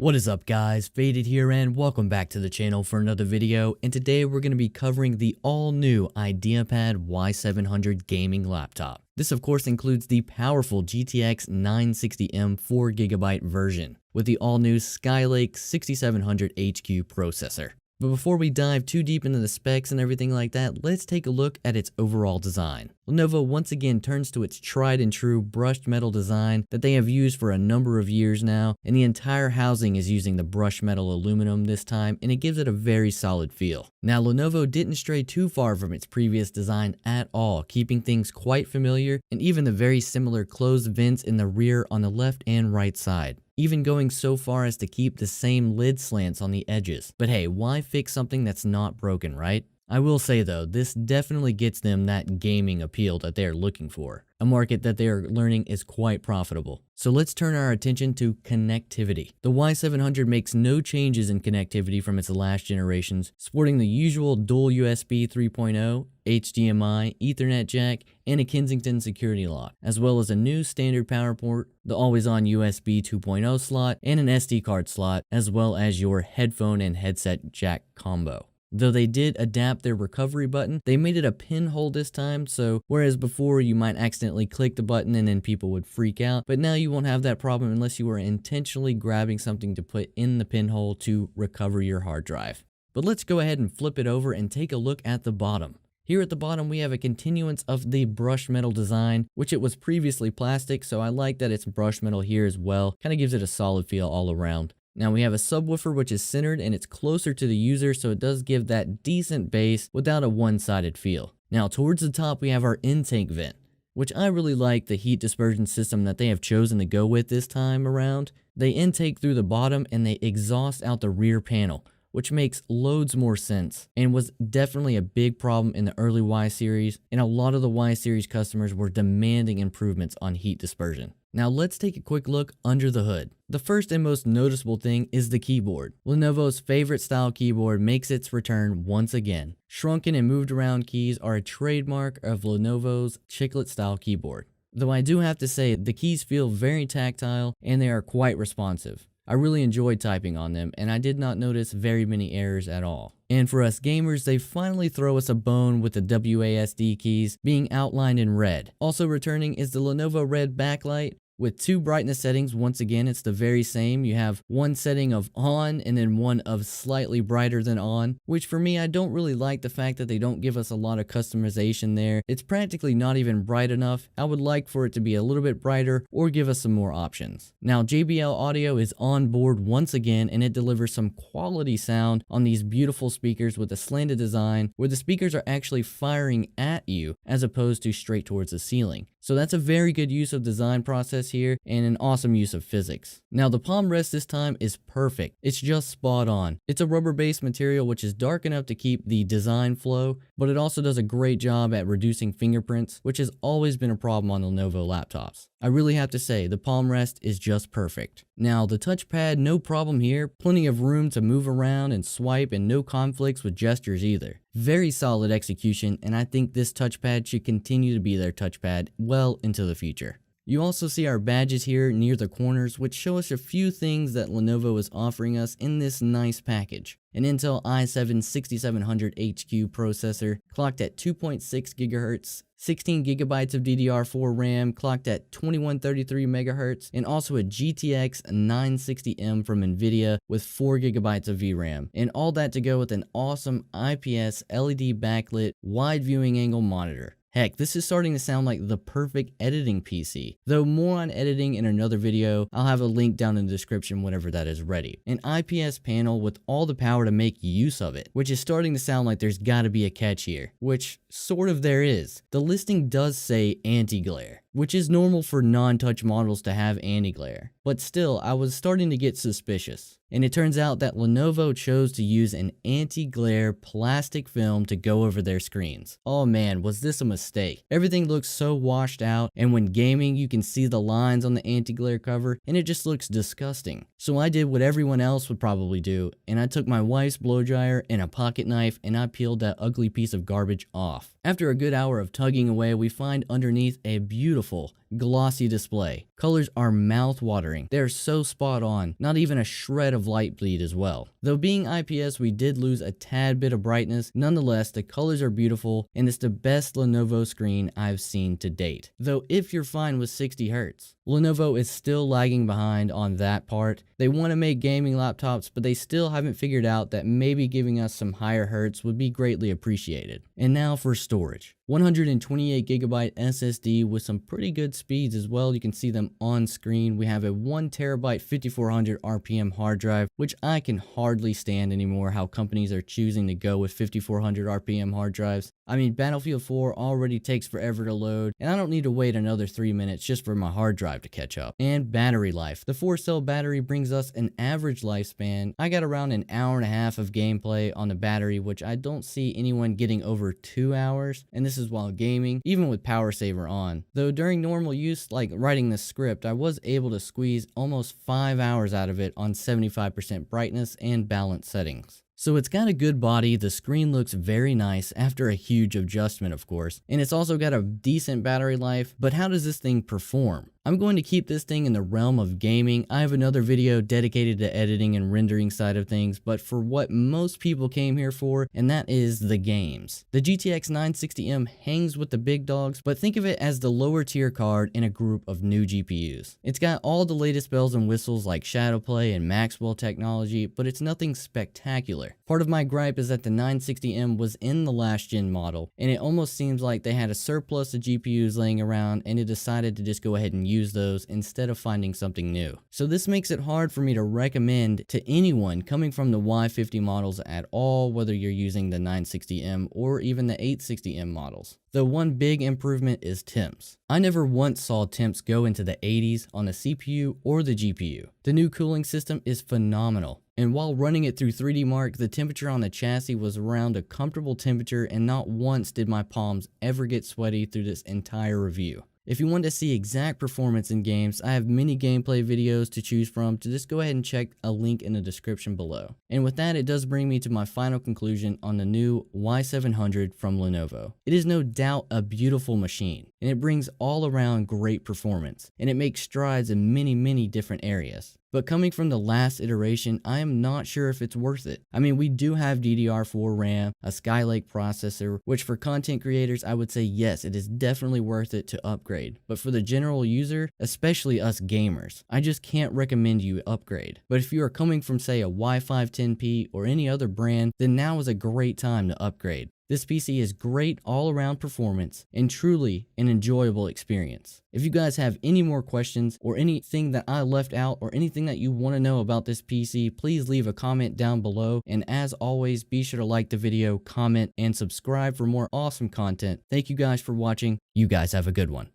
What is up guys, Faded here and welcome back to the channel for another video, and today we're going to be covering the all new Ideapad Y700 gaming laptop. This of course includes the powerful GTX 960M 4GB version with the all new Skylake 6700 HQ processor. But before we dive too deep into the specs and everything like that, let's take a look at its overall design. Lenovo once again turns to its tried and true brushed metal design that they have used for a number of years now, and the entire housing is using the brushed metal aluminum this time, and it gives it a very solid feel. Now Lenovo didn't stray too far from its previous design at all, keeping things quite familiar, and even the very similar closed vents in the rear on the left and right side, even going so far as to keep the same lid slants on the edges. But hey, why fix something that's not broken, right? I will say though, this definitely gets them that gaming appeal that they're looking for, a market that they are learning is quite profitable. So let's turn our attention to connectivity. The Y700 makes no changes in connectivity from its last generations, sporting the usual dual USB 3.0, HDMI, Ethernet jack, and a Kensington security lock, as well as a new standard power port, the always-on USB 2.0 slot, and an SD card slot, as well as your headphone and headset jack combo. Though they did adapt their recovery button, they made it a pinhole this time, so whereas before you might accidentally click the button and then people would freak out, but now you won't have that problem unless you are intentionally grabbing something to put in the pinhole to recover your hard drive. But let's go ahead and flip it over and take a look at the bottom. Here at the bottom we have a continuance of the brushed metal design, which it was previously plastic, so I like that it's brushed metal here as well, kind of gives it a solid feel all around. Now we have a subwoofer which is centered and it's closer to the user, so it does give that decent bass without a one-sided feel. Now towards the top we have our intake vent, which I really like the heat dispersion system that they have chosen to go with this time around. They intake through the bottom and they exhaust out the rear panel, which makes loads more sense and was definitely a big problem in the early Y series, and a lot of the Y series customers were demanding improvements on heat dispersion. Now let's take a quick look under the hood. The first and most noticeable thing is the keyboard. Lenovo's favorite style keyboard makes its return once again. Shrunken and moved around keys are a trademark of Lenovo's chiclet style keyboard. Though I do have to say the keys feel very tactile and they are quite responsive. I really enjoyed typing on them, and I did not notice very many errors at all. And for us gamers, they finally throw us a bone with the WASD keys being outlined in red. Also returning is the Lenovo Red backlight. With two brightness settings, once again it's the very same. You have one setting of on and then one of slightly brighter than on, which for me I don't really like the fact that they don't give us a lot of customization there. It's practically not even bright enough. I would like for it to be a little bit brighter or give us some more options. Now JBL audio is on board once again, and it delivers some quality sound on these beautiful speakers with a slanted design where the speakers are actually firing at you as opposed to straight towards the ceiling. So that's a very good use of design process here and an awesome use of physics. Now the palm rest this time is perfect. It's just spot on. It's a rubber based material which is dark enough to keep the design flow, but it also does a great job at reducing fingerprints, which has always been a problem on Lenovo laptops. I really have to say the palm rest is just perfect. Now the touchpad, no problem here, plenty of room to move around and swipe and no conflicts with gestures either. Very solid execution, and I think this touchpad should continue to be their touchpad well into the future. You also see our badges here near the corners, which show us a few things that Lenovo is offering us in this nice package. An Intel i7 6700 HQ processor clocked at 2.6 GHz, 16 GB of DDR4 RAM clocked at 2133 MHz, and also a GTX 960M from Nvidia with 4 GB of VRAM. And all that to go with an awesome IPS LED backlit wide viewing angle monitor. Heck, this is starting to sound like the perfect editing PC. Though more on editing in another video, I'll have a link down in the description whenever that is ready. An IPS panel with all the power to make use of it, which is starting to sound like there's gotta be a catch here, which sort of there is. The listing does say anti-glare, which is normal for non-touch models to have anti-glare. But still, I was starting to get suspicious. And it turns out that Lenovo chose to use an anti-glare plastic film to go over their screens. Oh man, was this a mistake. Everything looks so washed out, and when gaming you can see the lines on the anti-glare cover, and it just looks disgusting. So I did what everyone else would probably do, and I took my wife's blow dryer and a pocket knife and I peeled that ugly piece of garbage off. After a good hour of tugging away, we find underneath a beautiful glossy display. Colors are mouth-watering. They are so spot on, not even a shred of light bleed as well. Though being IPS, we did lose a tad bit of brightness. Nonetheless, the colors are beautiful, and it's the best Lenovo screen I've seen to date. Though if you're fine with 60 Hz, Lenovo is still lagging behind on that part. They want to make gaming laptops, but they still haven't figured out that maybe giving us some higher hertz would be greatly appreciated. And now for storage. 128GB SSD with some pretty good speeds as well. You can see them on screen. We have a 1TB 5400 RPM hard drive, which I can hardly stand anymore how companies are choosing to go with 5400 RPM hard drives. I mean, Battlefield 4 already takes forever to load, and I don't need to wait another 3 minutes just for my hard drive to catch up. And battery life. The 4-cell battery brings us an average lifespan. I got around an hour and a half of gameplay on the battery, which I don't see anyone getting over 2 hours, and this is while gaming, even with power saver on. Though during normal use, like writing this script, I was able to squeeze almost 5 hours out of it on 75% brightness and balance settings. So it's got a good body, the screen looks very nice after a huge adjustment of course, and it's also got a decent battery life, but how does this thing perform? I'm going to keep this thing in the realm of gaming. I have another video dedicated to editing and rendering side of things, but for what most people came here for, and that is the games. The GTX 960M hangs with the big dogs, but think of it as the lower tier card in a group of new GPUs. It's got all the latest bells and whistles like Shadowplay and Maxwell technology, but it's nothing spectacular. Part of my gripe is that the 960M was in the last gen model, and it almost seems like they had a surplus of GPUs laying around and it decided to just go ahead and use those instead of finding something new. So this makes it hard for me to recommend to anyone coming from the Y50 models at all, whether you're using the 960M or even the 860M models. Though one big improvement is temps. I never once saw temps go into the 80s on the CPU or the GPU. The new cooling system is phenomenal. And while running it through 3D Mark, the temperature on the chassis was around a comfortable temperature, and not once did my palms ever get sweaty through this entire review. If you want to see exact performance in games, I have many gameplay videos to choose from, so just go ahead and check a link in the description below. And with that, it does bring me to my final conclusion on the new Y700 from Lenovo. It is no doubt a beautiful machine, and it brings all around great performance, and it makes strides in many different areas. But coming from the last iteration, I am not sure if it's worth it. I mean, we do have DDR4 RAM, a Skylake processor, which for content creators, I would say yes, it is definitely worth it to upgrade. But for the general user, especially us gamers, I just can't recommend you upgrade. But if you are coming from say a Y510P or any other brand, then now is a great time to upgrade. This PC is great all-around performance and truly an enjoyable experience. If you guys have any more questions or anything that I left out or anything that you want to know about this PC, please leave a comment down below. And as always, be sure to like the video, comment, and subscribe for more awesome content. Thank you guys for watching. You guys have a good one.